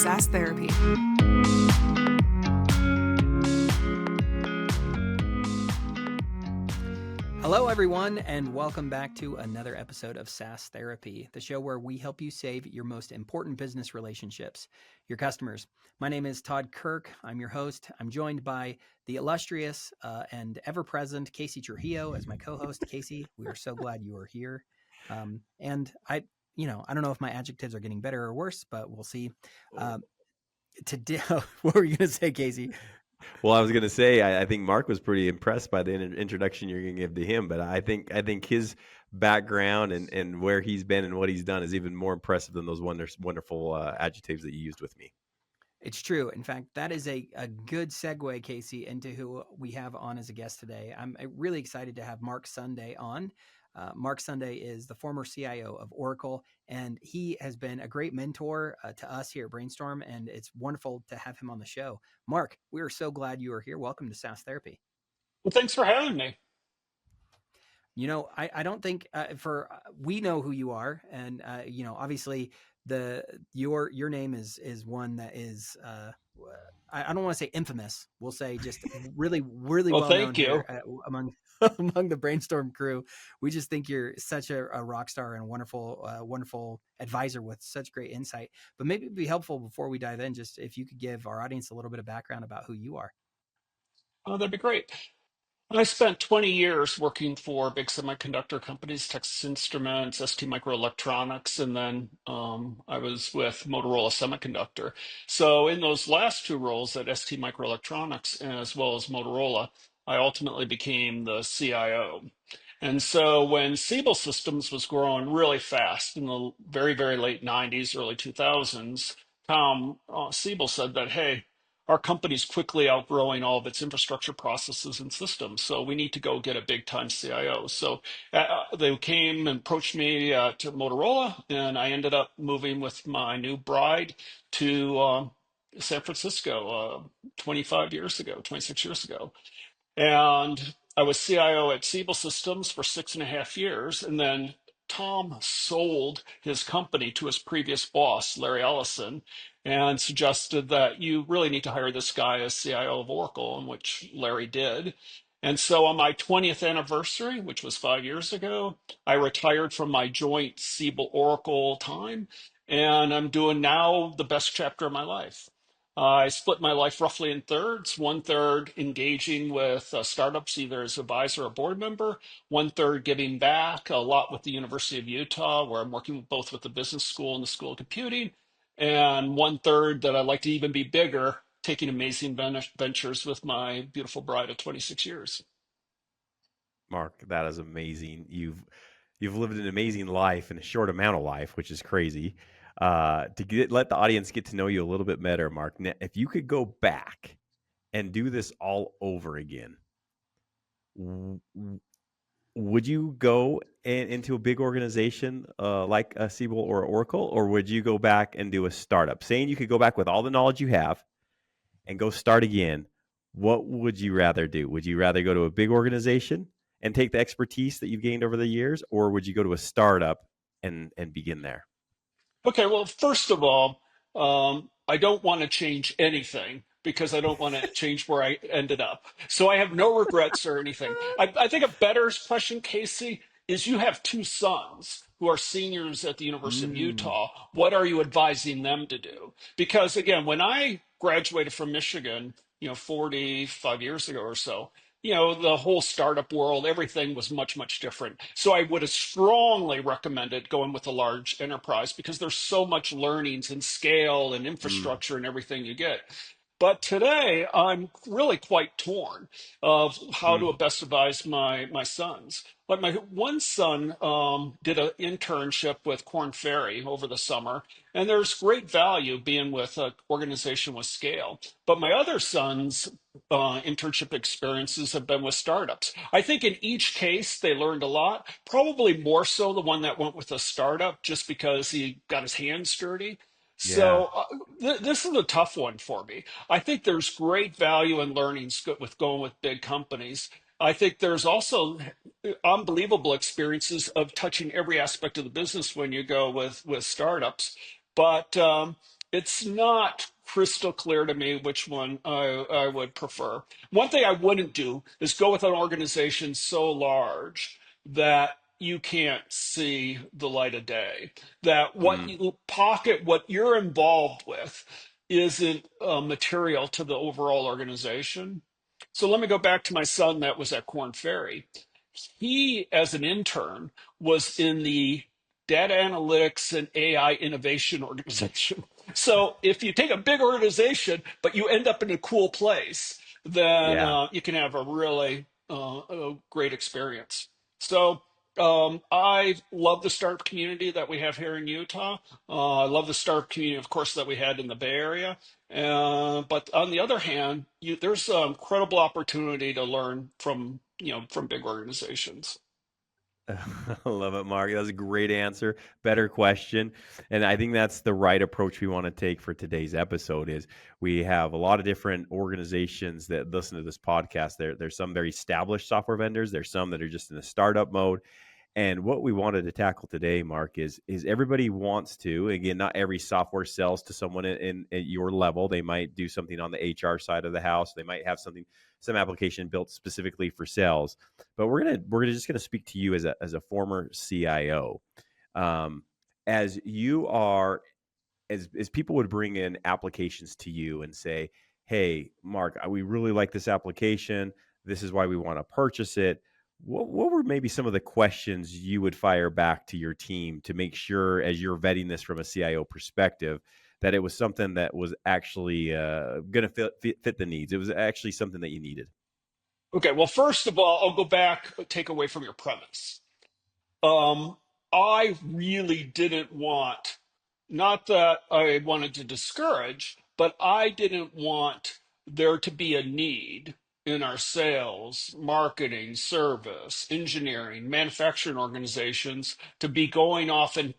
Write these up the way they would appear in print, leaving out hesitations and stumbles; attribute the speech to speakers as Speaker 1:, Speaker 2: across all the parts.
Speaker 1: SaaS Therapy.
Speaker 2: Hello, everyone, and welcome back to another episode of SaaS Therapy, the show where we help you save your most important business relationships, your customers. My name is Todd Kirk. I'm your host. I'm joined by the illustrious and ever-present Casey Trujillo as my co-host. Casey, we are so glad you are here. And I don't know if my adjectives are getting better or worse, but we'll see. Today, what were you going to say, Casey?
Speaker 3: Well, I was going to say, I think Mark was pretty impressed by the introduction you're going to give to him, but I think his background and where he's been and what he's done is even more impressive than those wonderful adjectives that you used with me.
Speaker 2: It's true. In fact, that is a good segue, Casey, into who we have on as a guest today. I'm really excited to have Mark Sunday on. Mark Sunday is the former CIO of Oracle, and he has been a great mentor to us here at Brainstorm, and it's wonderful to have him on the show. Mark, we are so glad you are here. Welcome to SaaS Therapy.
Speaker 4: Well, thanks for having me.
Speaker 2: You know, I don't think we know who you are, and obviously your name is one that is I don't want to say infamous. We'll say just really well known here among the Brainstorm crew. We just think you're such a rock star and wonderful advisor with such great insight. But maybe it'd be helpful before we dive in, just if you could give our audience a little bit of background about who you are.
Speaker 4: Oh, that'd be great. I spent 20 years working for big semiconductor companies, Texas Instruments, ST Microelectronics, and then I was with Motorola Semiconductor. So in those last two roles at ST Microelectronics as well as Motorola, I ultimately became the CIO. And so when Siebel Systems was growing really fast in the very, very late 90s, early 2000s, Tom Siebel said that, hey, our company's quickly outgrowing all of its infrastructure processes and systems. So we need to go get a big time CIO. So they came and approached me to Motorola, and I ended up moving with my new bride to San Francisco 26 years ago. And I was CIO at Siebel Systems for 6.5 years. And then Tom sold his company to his previous boss, Larry Ellison, and suggested that you really need to hire this guy as CIO of Oracle, in which Larry did. And so on my 20th anniversary, which was 5 years ago, I retired from my joint Siebel Oracle time. And I'm doing now the best chapter of my life. I split my life roughly in thirds, 1/3 engaging with startups, either as advisor or board member, 1/3 giving back a lot with the University of Utah, where I'm working both with the business school and the School of Computing, and 1/3 that I'd like to even be bigger, taking amazing ventures with my beautiful bride of 26 years.
Speaker 3: Mark, that is amazing. You've lived an amazing life in a short amount of life, which is crazy. Let the audience get to know you a little bit better, Mark. Now, if you could go back and do this all over again, would you go into a big organization like a Siebel or Oracle, or would you go back and do a startup? Saying you could go back with all the knowledge you have and go start again, what would you rather do? Would you rather go to a big organization and take the expertise that you've gained over the years, or would you go to a startup and begin there?
Speaker 4: Okay, well, first of all, I don't want to change anything because I don't want to change where I ended up. So I have no regrets or anything. I think a better question, Casey, is you have two sons who are seniors at the University of Utah. What are you advising them to do? Because again, when I graduated from Michigan, 45 years ago or so, the whole startup world, everything was much, much different. So I would have strongly recommended going with a large enterprise because there's so much learnings and scale and infrastructure and everything you get. But today, I'm really quite torn of how to best advise my sons. Like my one son did an internship with Korn Ferry over the summer, and there's great value being with an organization with scale. But my other son's internship experiences have been with startups. I think in each case, they learned a lot, probably more so the one that went with a startup just because he got his hands dirty. So this is a tough one for me. I think there's great value in learnings with going with big companies. I think there's also unbelievable experiences of touching every aspect of the business when you go with startups. But it's not crystal clear to me which one I would prefer. One thing I wouldn't do is go with an organization so large that you can't see the light of day, that what
Speaker 3: Mm,
Speaker 4: you pocket, what you're involved with, isn't material to the overall organization. So let me go back to my son that was at Corn Ferry. He, as an intern, was in the data analytics and AI innovation organization. So if you take a big organization, but you end up in a cool place, then
Speaker 3: yeah.
Speaker 4: you can have a really a great experience. So I love the startup community that we have here in Utah. I love the startup community, of course, that we had in the Bay Area. But on the other hand, there's an incredible opportunity to learn from from big organizations.
Speaker 3: I love it, Mark. That was a great answer. Better question. And I think that's the right approach we want to take for today's episode is we have a lot of different organizations that listen to this podcast. There's some very established software vendors. There's some that are just in a startup mode. And what we wanted to tackle today, Mark, is everybody wants to. Again, not every software sells to someone at your level. They might do something on the HR side of the house. They might have some application built specifically for sales. But we're just gonna speak to you as a former CIO, um, as you are as people would bring in applications to you and say, "Hey, Mark, we really like this application. This is why we want to purchase it." What were maybe some of the questions you would fire back to your team to make sure, as you're vetting this from a CIO perspective, that it was something that was actually going to fit the needs? It was actually something that you needed.
Speaker 4: Okay, well, first of all, I'll go back, take away from your premise. Um, I really didn't want, not that I wanted to discourage, but I didn't want there to be a need in our sales, marketing, service, engineering, manufacturing organizations to be going off and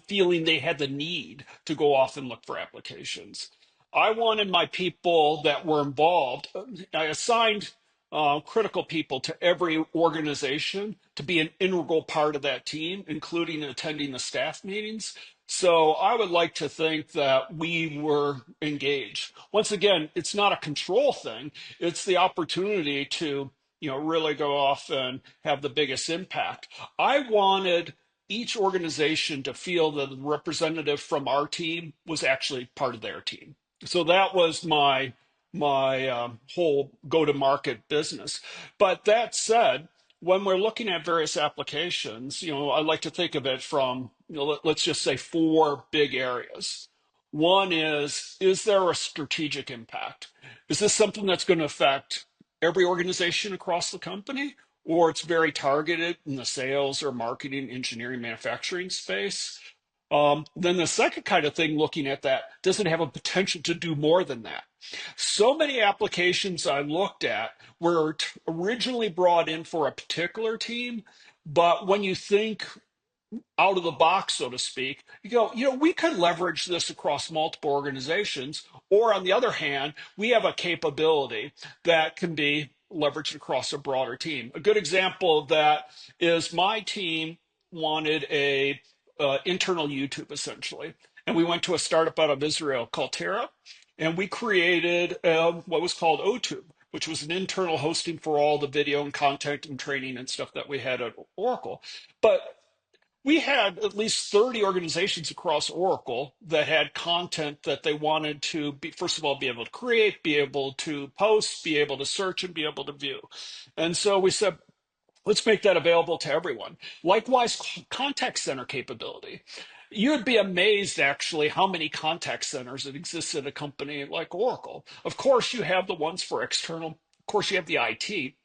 Speaker 4: feeling they had the need to go off and look for applications. I wanted my people that were involved, I assigned critical people to every organization to be an integral part of that team, including attending the staff meetings. So I would like to think that we were engaged. Once again, it's not a control thing. It's the opportunity to, really go off and have the biggest impact. I wanted each organization to feel that the representative from our team was actually part of their team. So that was my whole go-to-market business. But that said, when we're looking at various applications, I like to think of it from, let's just say four big areas. One is there a strategic impact? Is this something that's going to affect every organization across the company? Or it's very targeted in the sales or marketing, engineering, manufacturing space? Then the second kind of thing looking at that, does it have a potential to do more than that? So many applications I looked at were originally brought in for a particular team, but when you think out of the box, so to speak, you go, we could leverage this across multiple organizations. Or on the other hand, we have a capability that can be leveraged across a broader team. A good example of that is my team wanted a internal YouTube essentially. And we went to a startup out of Israel called Terra, and we created what was called OTube, which was an internal hosting for all the video and content and training and stuff that we had at Oracle. But we had at least 30 organizations across Oracle that had content that they wanted to be, first of all, be able to create, be able to post, be able to search, and be able to view. And so we said, let's make that available to everyone. Likewise, contact center capability. You would be amazed actually how many contact centers that exist at a company like Oracle. Of course, you have the ones for external, of course, you have the IT,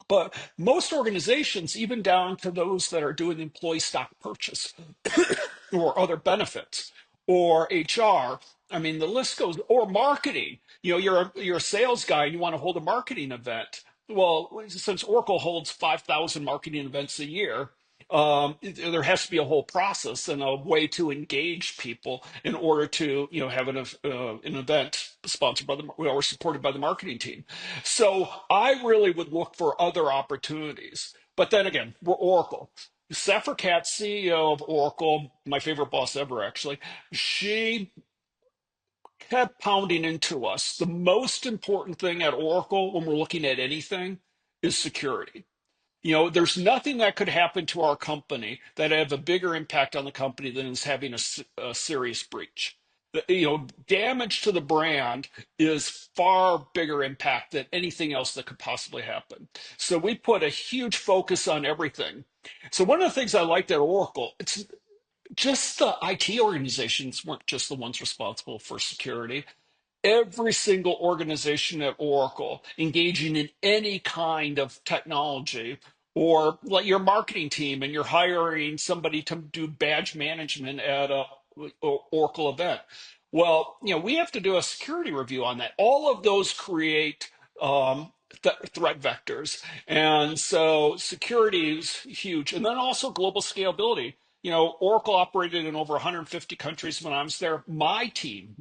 Speaker 4: but most organizations, even down to those that are doing employee stock purchase or other benefits or HR, I mean, the list goes, or marketing. You're a sales guy and you want to hold a marketing event. Well, since Oracle holds 5,000 marketing events a year, there has to be a whole process and a way to engage people in order to, have an event sponsored by or supported by the marketing team. So I really would look for other opportunities. But then again, we're Oracle. Safra Catz, CEO of Oracle, my favorite boss ever, actually. She kept pounding into us the most important thing at Oracle when we're looking at anything is security. There's nothing that could happen to our company that have a bigger impact on the company than is having a serious breach. Damage to the brand is far bigger impact than anything else that could possibly happen. So we put a huge focus on everything. So one of the things I liked at Oracle, it's just the IT organizations weren't just the ones responsible for security. Every single organization at Oracle engaging in any kind of technology, or like your marketing team and you're hiring somebody to do badge management at a Oracle event. Well, we have to do a security review on that. All of those create threat vectors. And so security is huge. And then also global scalability. Oracle operated in over 150 countries when I was there. My team,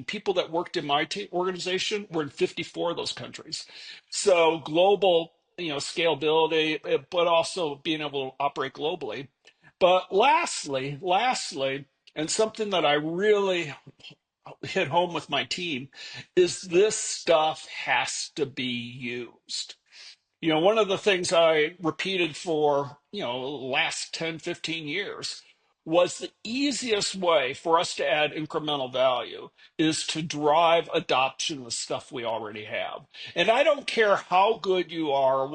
Speaker 4: people that worked in my organization were in 54 of those countries. So global, scalability, but also being able to operate globally. But lastly, and something that I really hit home with my team is this stuff has to be used. One of the things I repeated for, last 10, 15 years was the easiest way for us to add incremental value is to drive adoption of the stuff we already have. And I don't care how good you are or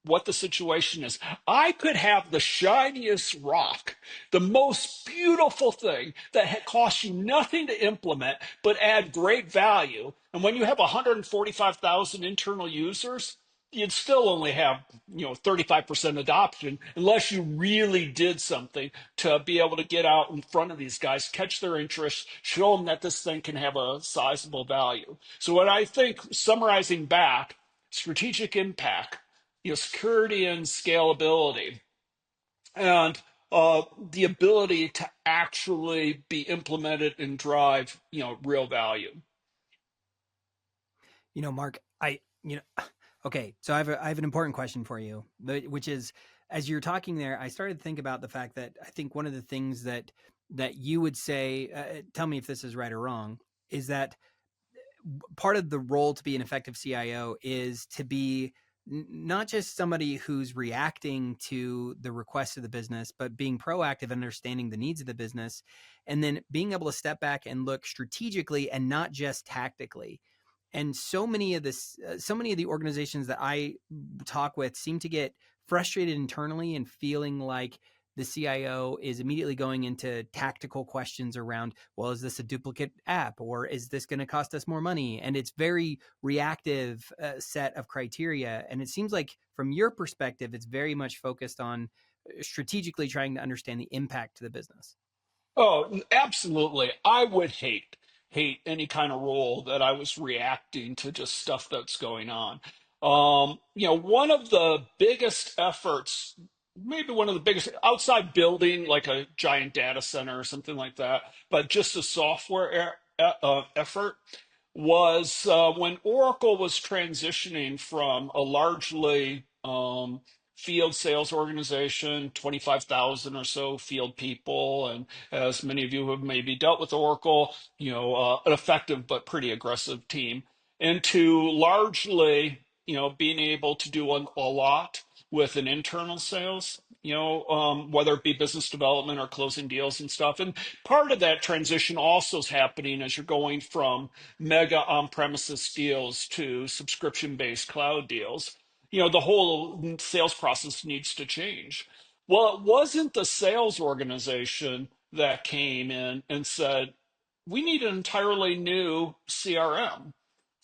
Speaker 4: what the situation is. I could have the shiniest rock, the most beautiful thing that had cost you nothing to implement, but add great value. And when you have 145,000 internal users, you'd still only have 35% adoption unless you really did something to be able to get out in front of these guys, catch their interest, show them that this thing can have a sizable value. So what I think, summarizing back, strategic impact, security and scalability, and the ability to actually be implemented and drive real value.
Speaker 2: Mark, okay, so I have an important question for you, which is, as you're talking there, I started to think about the fact that I think one of the things that you would say, tell me if this is right or wrong, is that part of the role to be an effective CIO is to be not just somebody who's reacting to the requests of the business, but being proactive, understanding the needs of the business, and then being able to step back and look strategically and not just tactically. And so many of the organizations that I talk with seem to get frustrated internally and feeling like the CIO is immediately going into tactical questions around, well, is this a duplicate app, or is this going to cost us more money? And it's very reactive set of criteria. And it seems like from your perspective, it's very much focused on strategically trying to understand the impact to the business.
Speaker 4: Oh, absolutely. I would hate any kind of role that I was reacting to just stuff that's going on. One of the biggest efforts, maybe one of the biggest outside building like a giant data center or something like that, but just a software effort was when Oracle was transitioning from a largely field sales organization, 25,000 or so field people, and as many of you have maybe dealt with Oracle, an effective but pretty aggressive team, into largely, being able to do a lot with an internal sales, whether it be business development or closing deals and stuff. And part of that transition also is happening as you're going from mega on-premises deals to subscription-based cloud deals. The whole sales process needs to change. Well, it wasn't the sales organization that came in and said, we need an entirely new CRM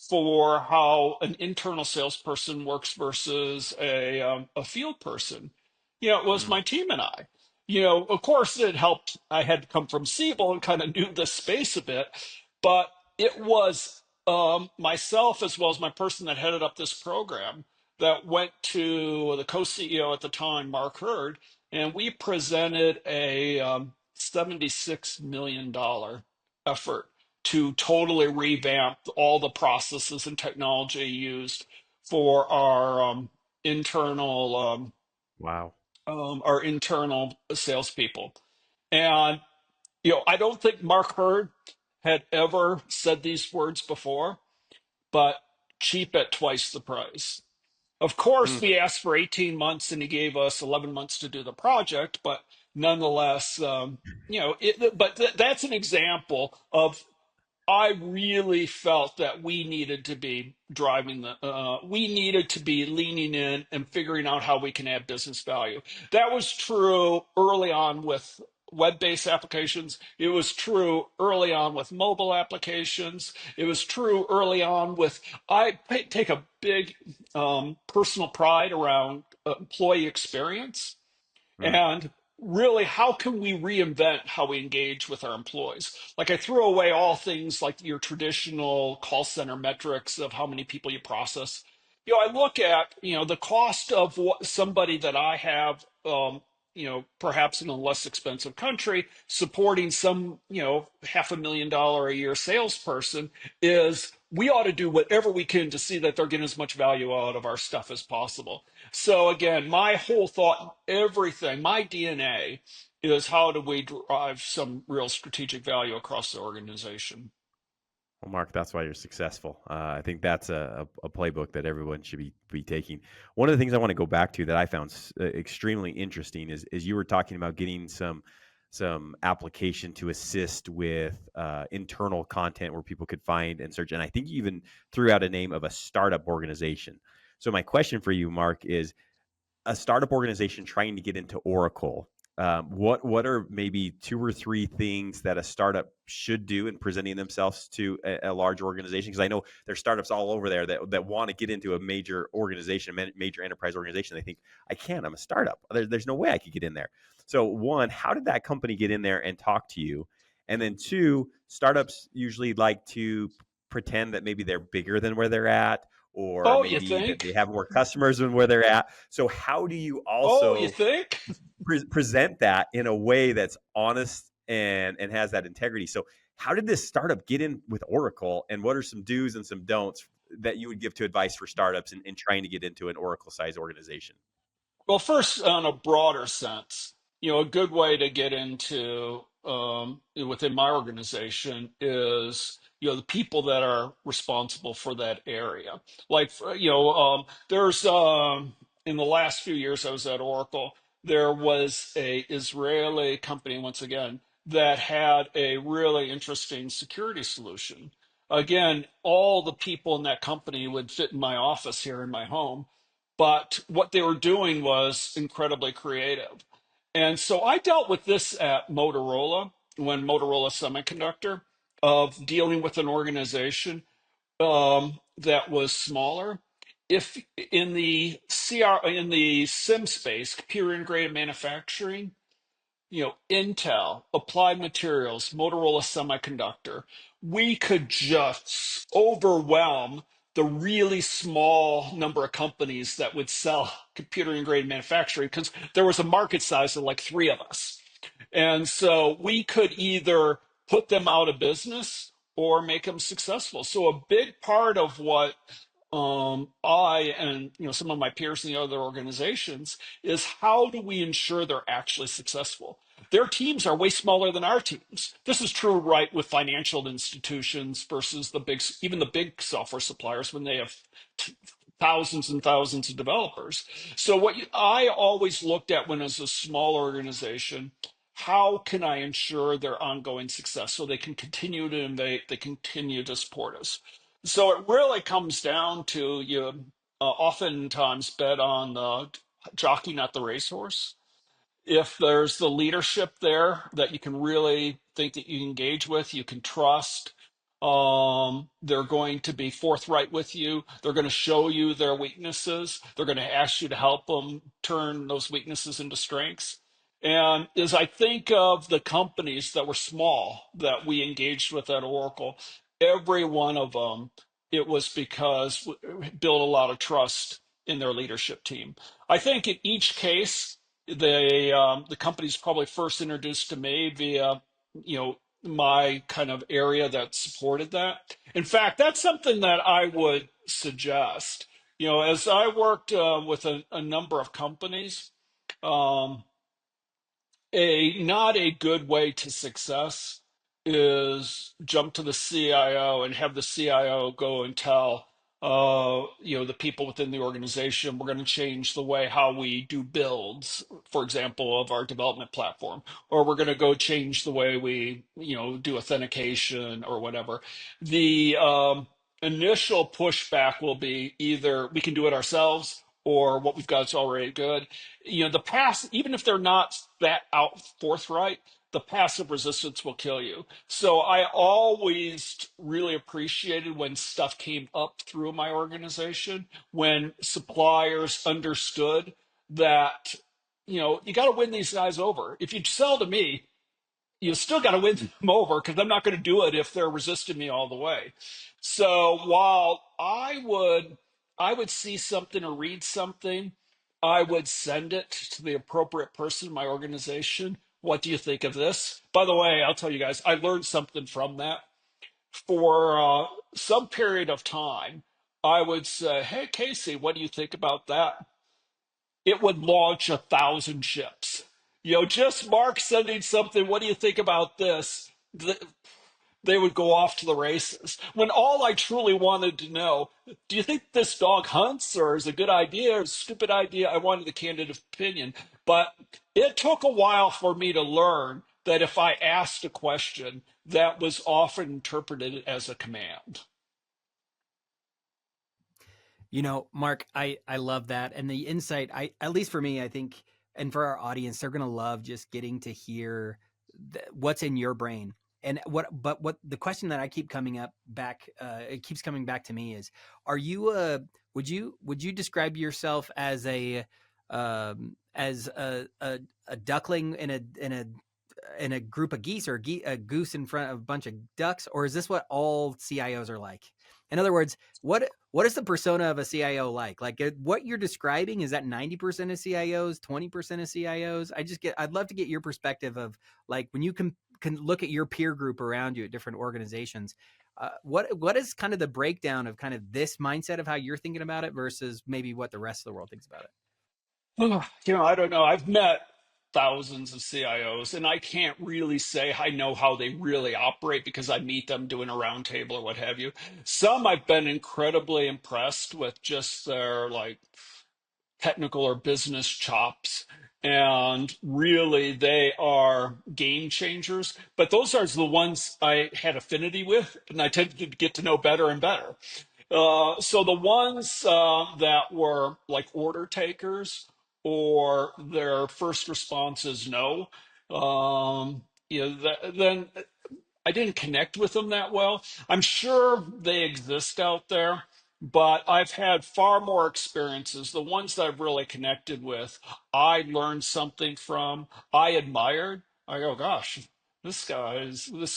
Speaker 4: for how an internal salesperson works versus a field person. It was
Speaker 3: Mm.
Speaker 4: my team and I. Of course, it helped. I had come from Siebel and kind of knew the space a bit, but it was myself as well as my person that headed up this program that went to the co-CEO at the time, Mark Hurd, and we presented a $76 million effort to totally revamp all the processes and technology used for internal
Speaker 3: Wow.
Speaker 4: our internal salespeople. And I don't think Mark Hurd had ever said these words before, but cheap at twice the price. Of course,
Speaker 3: Mm,
Speaker 4: we asked for 18 months and he gave us 11 months to do the project, but nonetheless, that's an example of I really felt that we needed to be we needed to be leaning in and figuring out how we can add business value. That was true early on with web-based applications. It was true early on with mobile applications. It was true early on with, take a big personal pride around employee experience.
Speaker 3: mm,
Speaker 4: And really, how can we reinvent how we engage with our employees? Like I threw away all things like your traditional call center metrics of how many people you process. I look at, the cost of what somebody that I have, perhaps in a less expensive country, supporting some, $500,000 a year salesperson is we ought to do whatever we can to see that they're getting as much value out of our stuff as possible. So again, my whole thought, everything, my DNA is how do we drive some real strategic value across the organization?
Speaker 3: well, Mark, that's why you're successful. I think that's a playbook that everyone should be taking. One of the things I want to go back to that I found extremely interesting is you were talking about getting some application to assist with internal content where people could find and search. And I think you even threw out a name of a startup organization. So my question for you, Mark, is a startup organization trying to get into Oracle, what are maybe 2 or 3 things that a startup should do in presenting themselves to a large organization? Because I know there's startups all over there that want to get into a major organization, a major enterprise organization. They think, I can't, I'm a startup. There's no way I could get in there. So one, how did that company get in there and talk to you? And then two, startups usually like to pretend that maybe they're bigger than where they're at, or
Speaker 4: Oh, you
Speaker 3: maybe that
Speaker 4: think?
Speaker 3: they have more customers than where they're at. So how do you
Speaker 4: Oh, you
Speaker 3: also
Speaker 4: think?
Speaker 3: present that in a way that's honest and has that integrity? So how did this startup get in with Oracle, and what are some do's and some don'ts that you would give to advice for startups in trying to get into an Oracle size organization?
Speaker 4: Well, first, on a broader sense, a good way to get into within my organization is the people that are responsible for that area. Like there's in the last few years I was at Oracle, there was a Israeli company once again that had a really interesting security solution. Again, all the people in that company would fit in my office here in my home, but what they were doing was incredibly creative. And so I dealt with this at Motorola, when Motorola Semiconductor, of dealing with an organization that was smaller. If in the in the SIM space, computer integrated manufacturing, Intel, Applied Materials, Motorola Semiconductor, we could just overwhelm the really small number of companies that would sell computer integrated manufacturing because there was a market size of like 3 of us. And so we could either put them out of business or make them successful. So a big part of what I and some of my peers in the other organizations is how do we ensure they're actually successful? Their teams are way smaller than our teams. This is true, right, with financial institutions versus even the big software suppliers when they have thousands and thousands of developers. So I always looked at when it's a small organization, how can I ensure their ongoing success so they can continue to innovate, they continue to support us. So it really comes down to you oftentimes bet on the jockey, not the racehorse. If there's the leadership there that you can really think that you can engage with, you can trust, they're going to be forthright with you. They're going to show you their weaknesses. They're going to ask you to help them turn those weaknesses into strengths. And as I think of the companies that were small that we engaged with at Oracle, every one of them, it was because we built a lot of trust in their leadership team. I think in each case, the company's probably first introduced to me via my kind of area that supported that. In fact, that's something that I would suggest. As I worked with a number of companies, um, a not a good way to success is jump to the CIO and have the CIO go and tell the people within the organization, we're going to change the way how we do builds, for example, of our development platform, or we're going to go change the way we, do authentication or whatever. The initial pushback will be either we can do it ourselves or what we've got is already good. The past, even if they're not that out forthright, the passive resistance will kill you. So I always really appreciated when stuff came up through my organization, when suppliers understood that, you got to win these guys over. If you sell to me, you still got to win them over because I'm not going to do it if they're resisting me all the way. So while I would see something or read something, I would send it to the appropriate person in my organization. What do you think of this? By the way, I'll tell you guys, I learned something from that. For some period of time, I would say, "Hey, Casey, what do you think about that?" It would launch 1,000 ships. Just Mark sending something. What do you think about this? They would go off to the races. When all I truly wanted to know, do you think this dog hunts or is a good idea or a stupid idea? I wanted the candid opinion. But it took a while for me to learn that if I asked a question, that was often interpreted as a command.
Speaker 2: Mark, I love that. And the insight, at least for me, I think, and for our audience, they're going to love just getting to hear what's in your brain. And what the question that I keep coming up back, it keeps coming back to me is, are you would you describe yourself as a duckling in a group of geese, or a goose in front of a bunch of ducks, or is this what all CIOs are like? In other words, what is the persona of a CIO like? Like what you're describing, is that 90% of CIOs, 20% of CIOs? I'd love to get your perspective of, like, when you can look at your peer group around you at different organizations. What is kind of the breakdown of kind of this mindset of how you're thinking about it versus maybe what the rest of the world thinks about it?
Speaker 4: I don't know. I've met thousands of CIOs, and I can't really say I know how they really operate because I meet them doing a roundtable or what have you. Some I've been incredibly impressed with just their like technical or business chops. And really, they are game changers. But those are the ones I had affinity with, and I tended to get to know better and better. So the ones that were like order takers or their first response is no, then I didn't connect with them that well. I'm sure they exist out there, but I've had far more experiences. The ones that I've really connected with, I learned something from, I admired. I go, gosh, this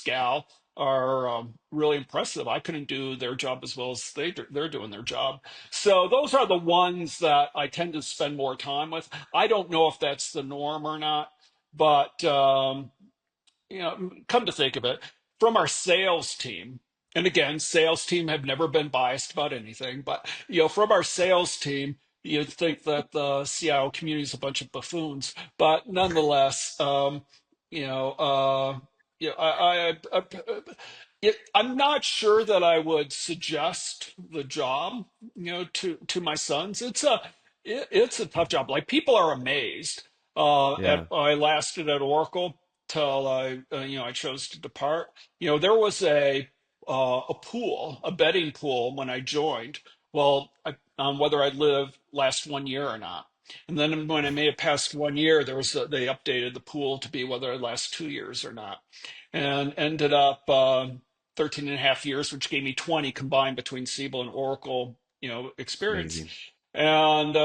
Speaker 4: gal are really impressive. I couldn't do their job as well as they're doing their job. So those are the ones that I tend to spend more time with. I don't know if that's the norm or not, but come to think of it, from our sales team, and again, sales team have never been biased about anything, but from our sales team, you'd think that the CIO community is a bunch of buffoons, but nonetheless, you know, uh, I'm not sure that I would suggest the job, to my sons. It's a tough job. Like people are amazed.
Speaker 3: Yeah.
Speaker 4: I lasted at Oracle till I chose to depart. There was a pool, a betting pool when I joined. Well, on whether I'd last 1 year or not. And then when I made it past 1 year, they updated the pool to be whether I'd last 2 years or not, and ended up 13 and a half years, which gave me 20 combined between Siebel and Oracle, experience.
Speaker 3: Amazing.
Speaker 4: And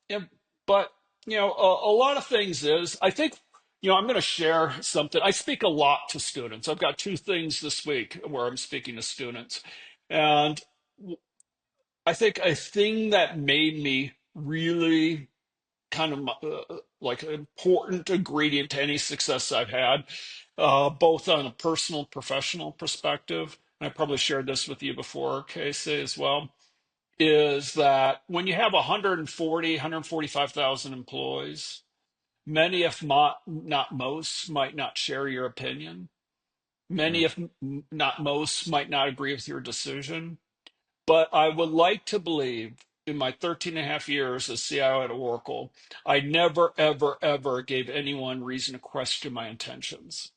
Speaker 4: yeah, but a lot of things is I think I'm going to share something. I speak a lot to students. I've got two things this week where I'm speaking to students, and I think a thing that made me really kind of like an important ingredient to any success I've had, both on a personal and professional perspective. And I probably shared this with you before, Casey, as well, is that when you have 140, 145,000 employees, many, if not most, might not share your opinion. Many,
Speaker 3: Mm,
Speaker 4: if not most, might not agree with your decision. But I would like to believe in my 13 and a half years as CIO at Oracle, I never, ever, ever gave anyone reason to question my intentions.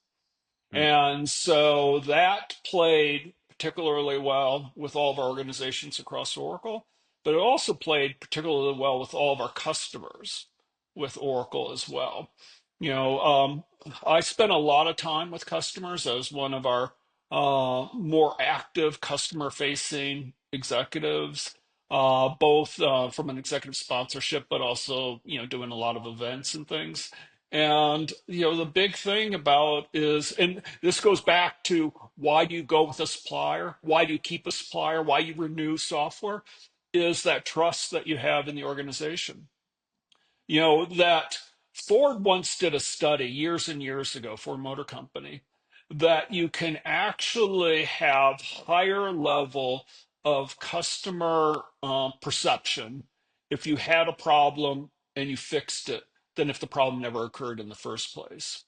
Speaker 3: mm,
Speaker 4: And so that played particularly well with all of our organizations across Oracle, but it also played particularly well with all of our customers with Oracle as well. You know, I spent a lot of time with customers as one of our more active customer facing executives, both from an executive sponsorship, but also, doing a lot of events and things. And the big thing about is, and this goes back to why do you go with a supplier? Why do you keep a supplier? Why you renew software? Is that trust that you have in the organization. That Ford once did a study years and years ago, Ford Motor Company, that you can actually have higher level of customer perception if you had a problem and you fixed it than if the problem never occurred in the first place.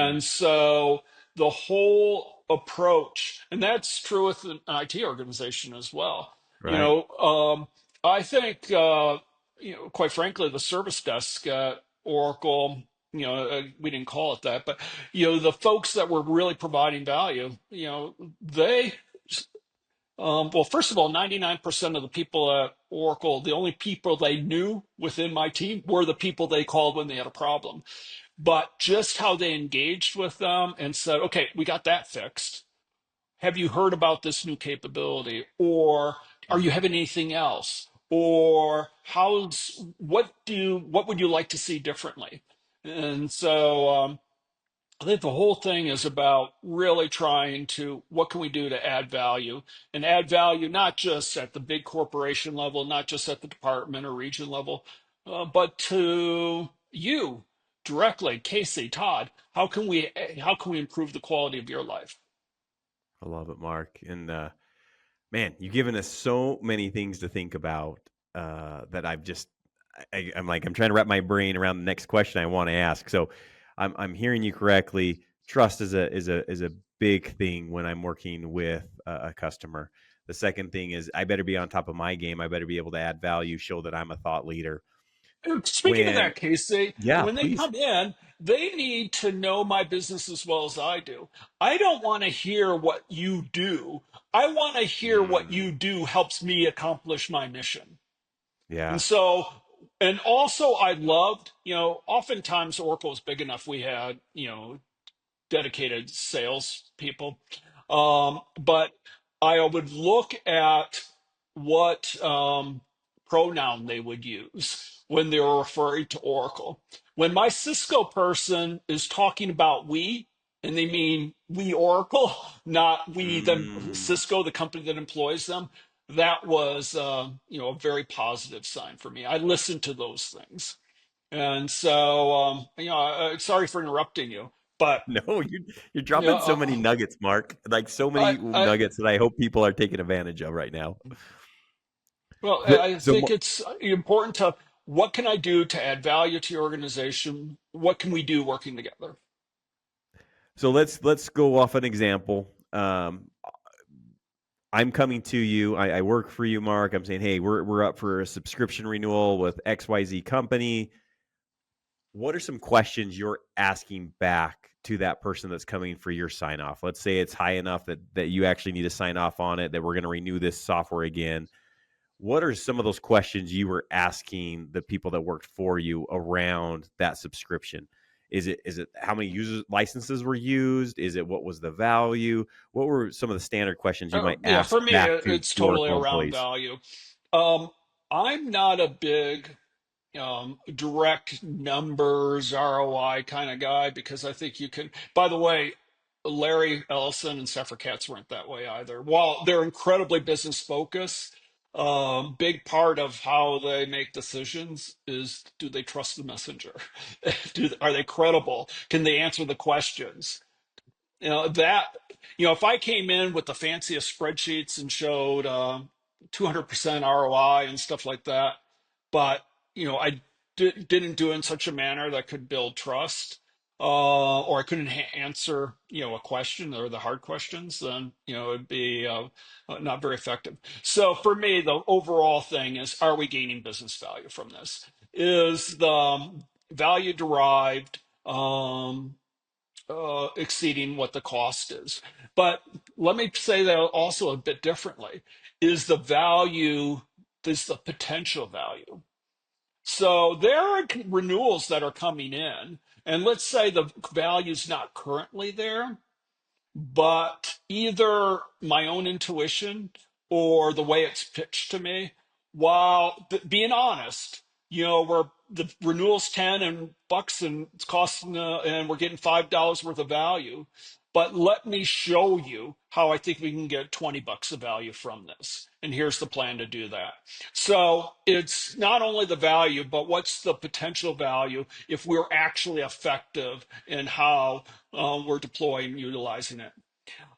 Speaker 3: mm.
Speaker 4: And so the whole approach, and that's true with an IT organization as well.
Speaker 3: Right.
Speaker 4: I think quite frankly, the service desk at Oracle, we didn't call it that, but the folks that were really providing value, they, well, first of all, 99% of the people at Oracle, the only people they knew within my team were the people they called when they had a problem. But just how they engaged with them and said, okay, we got that fixed. Have you heard about this new capability? Or are you having anything else? Or what would you like to see differently? And so I think the whole thing is about really trying to, what can we do to add value, and add value not just at the big corporation level, not just at the department or region level, but to you directly, Casey, Todd. How can we improve the quality of your life?
Speaker 3: I love it, Mark. And man, you've given us so many things to think about that I'm like, I'm trying to wrap my brain around the next question I want to ask. So I'm hearing you correctly. Trust is a big thing when I'm working with a customer. The second thing is I better be on top of my game. I better be able to add value, show that I'm a thought leader.
Speaker 4: Speaking of
Speaker 3: When
Speaker 4: that, Casey,
Speaker 3: Yeah,
Speaker 4: when they
Speaker 3: please.
Speaker 4: come in, they need to know my business as well as I do. I don't want to hear what you do. I want to hear what
Speaker 3: Mm,
Speaker 4: you do helps me accomplish my mission. And
Speaker 3: yeah.
Speaker 4: so, and also I loved, oftentimes Oracle is big enough. We had, dedicated sales people. But I would look at what pronoun they would use when they were referring to Oracle. When my Cisco person is talking about we, and they mean we Oracle, not we them
Speaker 3: Mm.
Speaker 4: Cisco, the company that employs them. That was, a very positive sign for me. I listened to those things, and so, sorry for interrupting you, but
Speaker 3: No, you're dropping so
Speaker 4: yeah,
Speaker 3: many nuggets, Mark. Like so
Speaker 4: I,
Speaker 3: many
Speaker 4: I,
Speaker 3: nuggets that I hope people are taking advantage of right now.
Speaker 4: well,
Speaker 3: The,
Speaker 4: I
Speaker 3: so
Speaker 4: think it's important to, what can I do to add value to your organization? What can we do working together?
Speaker 3: so let's go off an example. I'm coming to you. I work for you, Mark. I'm saying, hey, we're up for a subscription renewal with XYZ company. What are some questions you're asking back to that person that's coming for your sign off? Let's say it's high enough that you actually need to sign off on it, that we're going to renew this software again. What are some of those questions you were asking the people that worked for you around that subscription? Is it how many users licenses were used? Is it what was the value? What were some of the standard questions you might
Speaker 4: Yeah,
Speaker 3: ask
Speaker 4: for me,
Speaker 3: back to
Speaker 4: it's totally
Speaker 3: Oracle
Speaker 4: around
Speaker 3: employees?
Speaker 4: value. Um, I'm not a big direct numbers ROI kind of guy, because I think you can. By the way, Larry Ellison and Sefra Katz weren't that way either. While they're incredibly business focused, big part of how they make decisions is, do they trust the messenger? Are they credible? Can they answer the questions? That, if I came in with the fanciest spreadsheets and showed 200% ROI and stuff like that, but I didn't do it in such a manner that could build trust, or I couldn't answer, a question or the hard questions, then, it'd be not very effective. So for me, the overall thing is, are we gaining business value from this? Is the value derived exceeding what the cost is? But let me say that also a bit differently. Is the value, is the potential value? So there are renewals that are coming in, and let's say the value's not currently there, but either my own intuition or the way it's pitched to me, while being honest, where the renewal's 10 and bucks and it's costing, and we're getting $5 worth of value. But let me show you how I think we can get 20 bucks of value from this. And here's the plan to do that. So it's not only the value, but what's the potential value if we're actually effective in how we're deploying and utilizing it.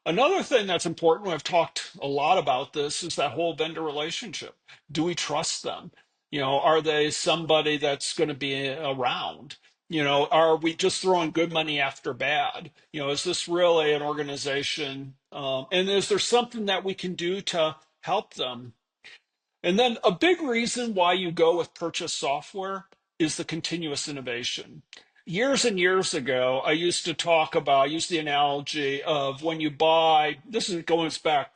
Speaker 4: Another thing that's important, I've talked a lot about this, is that whole vendor relationship. Do we trust them? Are they somebody that's going to be around? Are we just throwing good money after bad? Is this really an organization? And is there something that we can do to help them? And then a big reason why you go with purchase software is the continuous innovation. Years and years ago, I used to I used the analogy of when you buy, this is going back,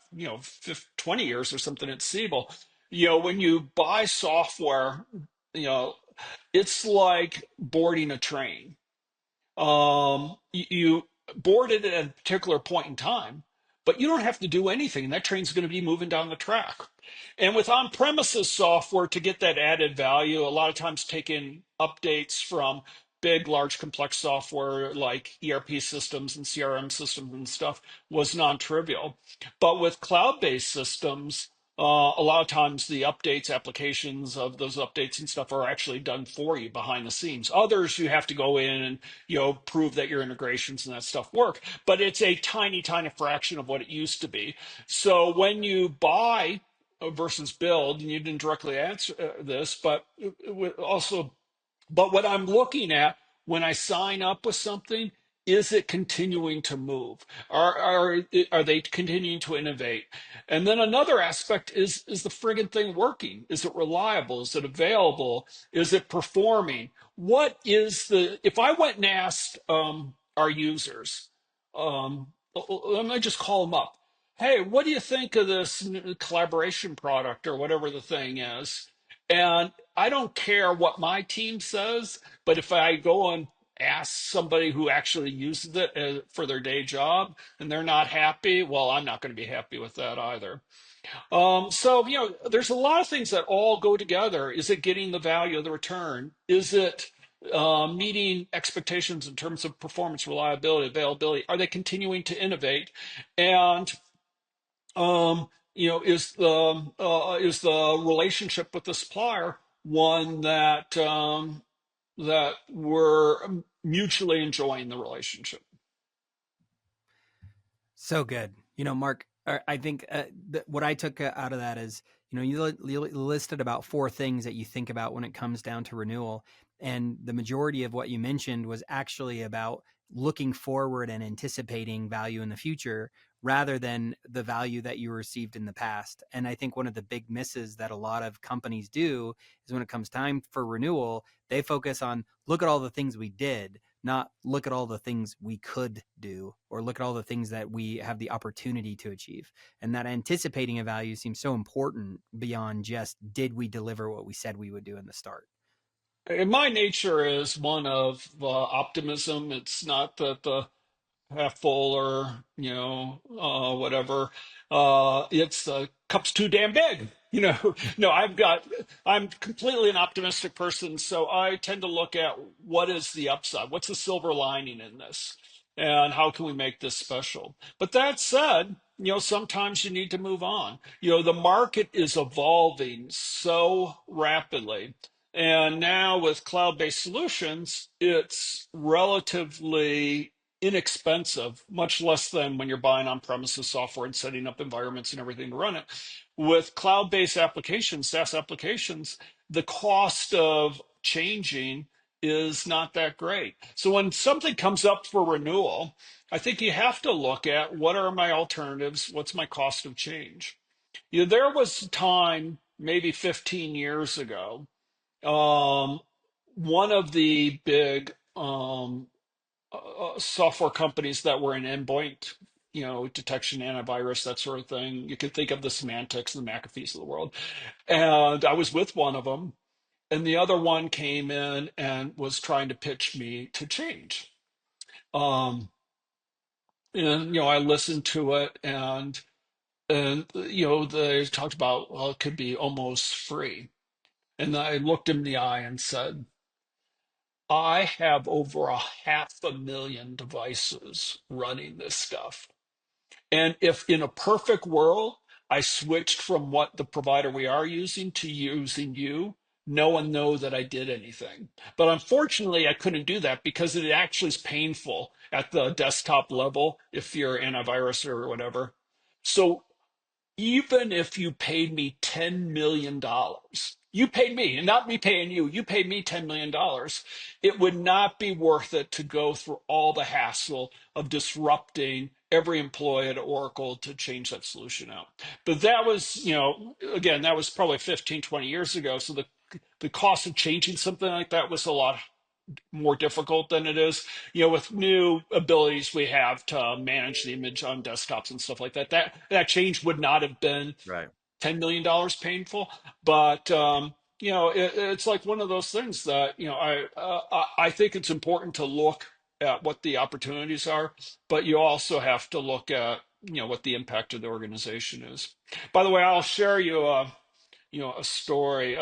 Speaker 4: 20 years or something at Siebel, when you buy software, you know, it's like boarding a train. You board it at a particular point in time, but you don't have to do anything. That train's going to be moving down the track. And with on-premises software, to get that added value, a lot of times taking updates from big, large, complex software like ERP systems and CRM systems and stuff was non-trivial. But with cloud-based systems, a lot of times the updates, applications of those updates and stuff are actually done for you behind the scenes. Others, you have to go in and prove that your integrations and that stuff work. But it's a tiny, tiny fraction of what it used to be. So when you buy versus build, and you didn't directly answer this, but also, but what I'm looking at when I sign up with something, is it continuing to move? Are they continuing to innovate? And then another aspect is the friggin' thing working? Is it reliable? Is it available? Is it performing? What is the, if I went and asked our users, let me just call them up. Hey, what do you think of this collaboration product or whatever the thing is? And I don't care what my team says, but if I go and ask somebody who actually uses it for their day job and they're not happy, well, I'm not going to be happy with that either. So, there's a lot of things that all go together. Is it getting the value of the return? Is it meeting expectations in terms of performance, reliability, availability? Are they continuing to innovate? And is the relationship with the supplier one that we're mutually enjoying the relationship?
Speaker 2: So good. Mark, I think what I took out of that is, you listed about 4 things that you think about when it comes down to renewal. And the majority of what you mentioned was actually about looking forward and anticipating value in the future rather than the value that you received in the past. And I think one of the big misses that a lot of companies do is when it comes time for renewal, they focus on, look at all the things we did, not look at all the things we could do or look at all the things that we have the opportunity to achieve. And that anticipating a value seems so important beyond just, did we deliver what we said we would do in the start?
Speaker 4: And my nature is one of optimism. It's not that the half full or whatever, it's the cup's too damn big. No, I'm completely an optimistic person, so I tend to look at what is the upside, what's the silver lining in this, and how can we make this special. But that said, sometimes you need to move on. The market is evolving so rapidly, and now with cloud-based solutions, it's relatively inexpensive, much less than when you're buying on-premises software and setting up environments and everything to run it. With cloud-based applications, SaaS applications, the cost of changing is not that great. So when something comes up for renewal, I think you have to look at what are my alternatives? What's my cost of change? There was a time, maybe 15 years ago, um, one of the big software companies that were in endpoint, detection, antivirus, that sort of thing. You could think of the Symantec's and the McAfee's of the world. And I was with one of them, and the other one came in and was trying to pitch me to change. Um, and I listened to it, and they talked about, well, it could be almost free. And I looked him in the eye and said, I have over 500,000 devices running this stuff. And if in a perfect world, I switched from what the provider we are using to using you, no one know that I did anything. But unfortunately, I couldn't do that because it actually is painful at the desktop level if you're antivirus or whatever. So even if you paid me $10 million, you paid me, and not me paying you, you paid me $10 million, it would not be worth it to go through all the hassle of disrupting every employee at Oracle to change that solution out. But that was, again, that was probably 15, 20 years ago. So the cost of changing something like that was a lot more difficult than it is, with new abilities we have to manage the image on desktops and stuff like that. That change would not have been
Speaker 3: Right.
Speaker 4: $10 million painful, but it's like one of those things that I think it's important to look at what the opportunities are, but you also have to look at what the impact of the organization is. By the way, I'll share you a story.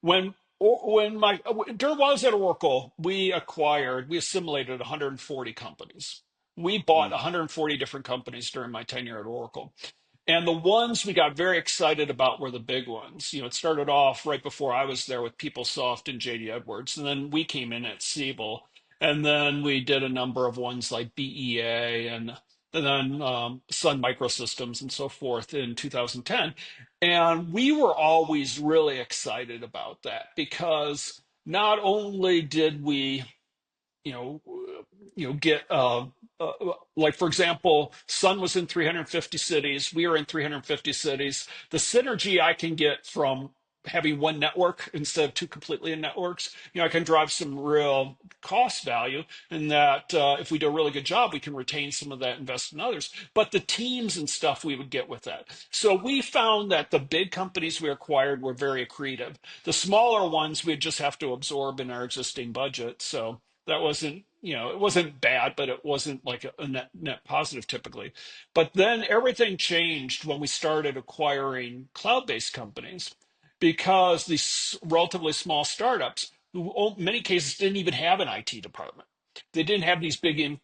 Speaker 4: When my during while I was at Oracle, we assimilated 140 companies. We bought
Speaker 3: Mm.
Speaker 4: 140 different companies during my tenure at Oracle. And the ones we got very excited about were the big ones. It started off right before I was there with PeopleSoft and JD Edwards. And then we came in at Siebel. And then we did a number of ones like BEA and then Sun Microsystems and so forth in 2010. And we were always really excited about that because not only did we you know, get like for example, Sun was in 350 cities. We are in 350 cities. The synergy I can get from having one network instead of two completely in networks, I can drive some real cost value, and that if we do a really good job, we can retain some of that, invest in others. But the teams and stuff we would get with that. So we found that the big companies we acquired were very accretive. The smaller ones we'd just have to absorb in our existing budget. So that wasn't, it wasn't bad, but it wasn't like a net positive typically. But then everything changed when we started acquiring cloud-based companies because these relatively small startups, who in many cases didn't even have an IT department. They didn't have these big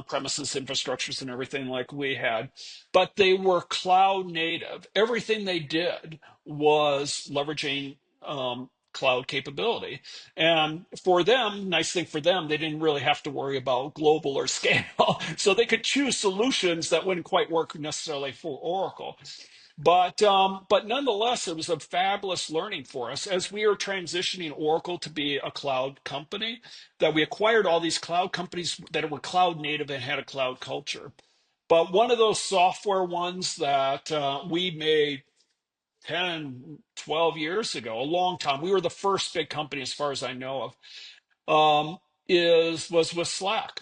Speaker 4: premises infrastructures and everything like we had, but they were cloud native. Everything they did was leveraging cloud capability. And for them, nice thing for them, they didn't really have to worry about global or scale. So they could choose solutions that wouldn't quite work necessarily for Oracle. But nonetheless, it was a fabulous learning for us as we are transitioning Oracle to be a cloud company, that we acquired all these cloud companies that were cloud native and had a cloud culture. But one of those software ones that we made 10, 12 years ago, a long time, we were the first big company as far as I know of, was with Slack.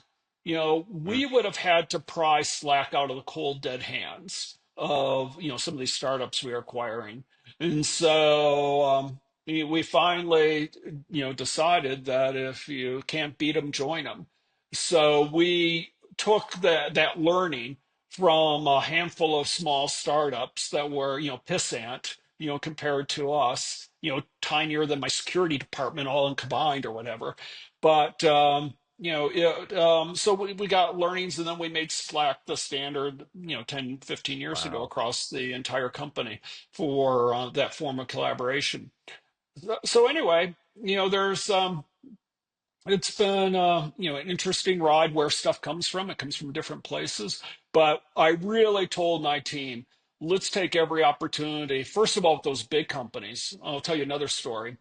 Speaker 3: Mm.
Speaker 4: We would have had to pry Slack out of the cold dead hands of some of these startups we are acquiring, and so we finally decided that if you can't beat them, join them. So we took that learning from a handful of small startups that were pissant compared to us, tinier than my security department all in combined or whatever. But so we got learnings, and then we made Slack the standard 10, 15 years ago
Speaker 3: Wow.
Speaker 4: across the entire company for that form of collaboration. So anyway, there's it's been an interesting ride where stuff comes from. It comes from different places, but I really told my team, let's take every opportunity. First of all, with those big companies, I'll tell you another story.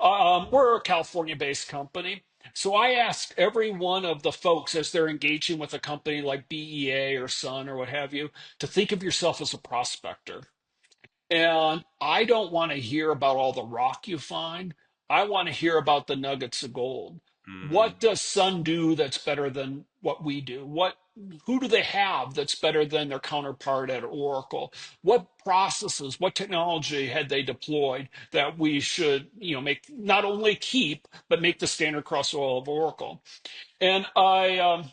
Speaker 4: We're a California-based company. So I asked every one of the folks as they're engaging with a company like BEA or Sun or what have you, to think of yourself as a prospector. And I don't want to hear about all the rock you find. I want to hear about the nuggets of gold. What
Speaker 3: Mm,
Speaker 4: does Sun do that's better than what we do? Who do they have that's better than their counterpart at Oracle? What processes, what technology had they deployed that we should, make not only keep, but make the standard across all of Oracle? And I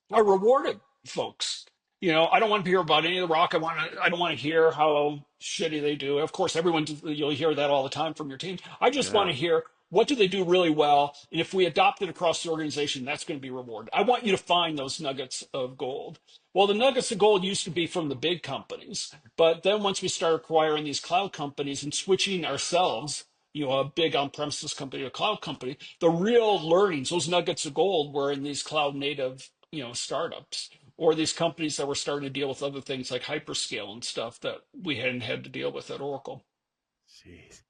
Speaker 4: rewarded folks. I don't want to hear about any of the rock. I don't want to hear how shitty they do. Of course, you'll hear that all the time from your team. I just want
Speaker 3: yeah.
Speaker 4: to hear what do they do really well, and if we adopt it across the organization, that's going to be rewarded. I want you to find those nuggets of gold. Well, the nuggets of gold used to be from the big companies, but then once we start acquiring these cloud companies and switching ourselves, a big on-premises company, a cloud company, the real learnings, those nuggets of gold, were in these cloud native startups or these companies that were starting to deal with other things like hyperscale and stuff that we hadn't had to deal with at Oracle.
Speaker 3: Jeez.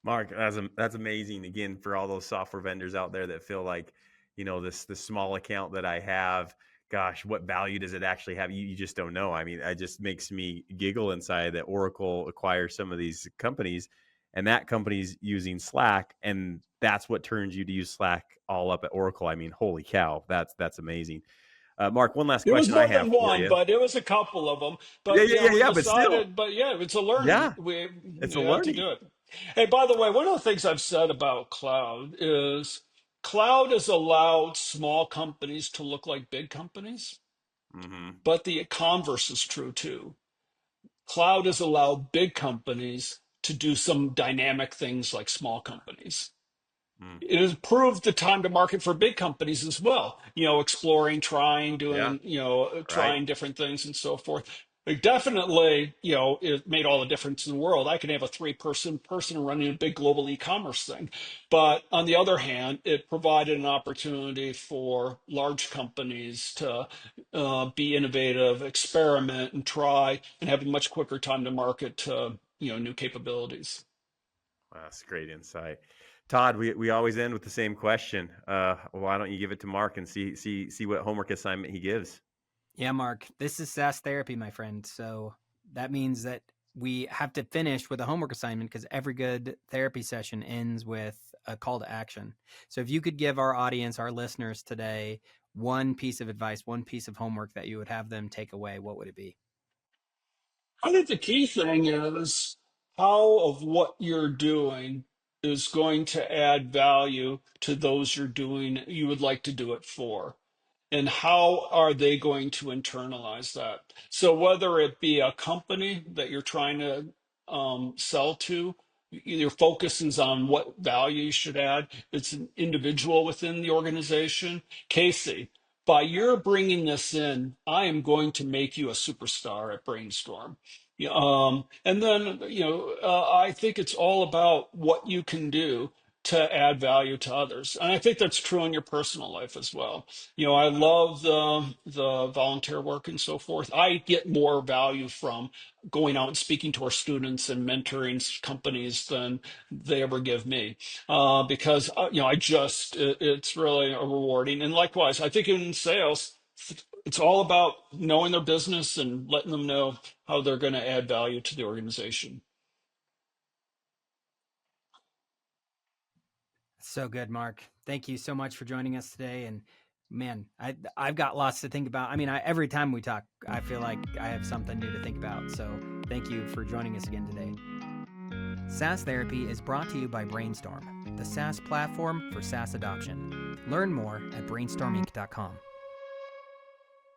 Speaker 3: Mark, that's amazing. Again, for all those software vendors out there that feel like, this small account that I have, gosh, what value does it actually have? You just don't know. I mean, it just makes me giggle inside that Oracle acquires some of these companies, and that company's using Slack, and that's what turns you to use Slack all up at Oracle. I mean, holy cow, that's amazing. Mark, one last
Speaker 4: It was
Speaker 3: question I
Speaker 4: more
Speaker 3: have
Speaker 4: than
Speaker 3: for
Speaker 4: one,
Speaker 3: you.
Speaker 4: but it was a couple of them.
Speaker 3: Yeah,
Speaker 4: But
Speaker 3: yeah, yeah,
Speaker 4: we
Speaker 3: yeah. But still,
Speaker 4: decided, but yeah, it's a learning.
Speaker 3: yeah, it's a
Speaker 4: We had to
Speaker 3: learning.
Speaker 4: do it. Hey, by the way, one of the things I've said about cloud has allowed small companies to look like big companies,
Speaker 3: Hmm.
Speaker 4: but the converse is true too. Cloud has allowed big companies to do some dynamic things like small companies.
Speaker 3: Mm.
Speaker 4: It has improved the time to market for big companies as well, exploring, trying,
Speaker 3: Yeah,
Speaker 4: doing,
Speaker 3: right.
Speaker 4: trying different things and so forth. It definitely, it made all the difference in the world. I can have a person running a big global e-commerce thing. But on the other hand, it provided an opportunity for large companies to be innovative, experiment and try and have a much quicker time to market to, new capabilities.
Speaker 3: Wow, that's great insight. Todd, we always end with the same question. Why don't you give it to Mark and see what homework assignment he gives?
Speaker 2: Yeah, Mark, this is SaaS Therapy, my friend. So that means that we have to finish with a homework assignment because every good therapy session ends with a call to action. So if you could give our audience, our listeners today, one piece of advice, one piece of homework that you would have them take away, what would it be?
Speaker 4: I think the key thing is how of what you're doing is going to add value to those you would like to do it for. And how are they going to internalize that? So whether it be a company that you're trying to sell to, your focus is on what value you should add. It's an individual within the organization. Casey, by your bringing this in, I am going to make you a superstar at Brainstorm. Yeah, and then, I think it's all about what you can do to add value to others. And I think that's true in your personal life as well. I love the volunteer work and so forth. I get more value from going out and speaking to our students and mentoring companies than they ever give me, because it's really rewarding. And likewise, I think in sales, it's all about knowing their business and letting them know how they're going to add value to the organization.
Speaker 2: So good, Mark. Thank you so much for joining us today. And man, I've got lots to think about. I mean, every time we talk, I feel like I have something new to think about. So thank you for joining us again today. SaaS Therapy is brought to you by Brainstorm, the SaaS platform for SaaS adoption. Learn more at brainstorminc.com.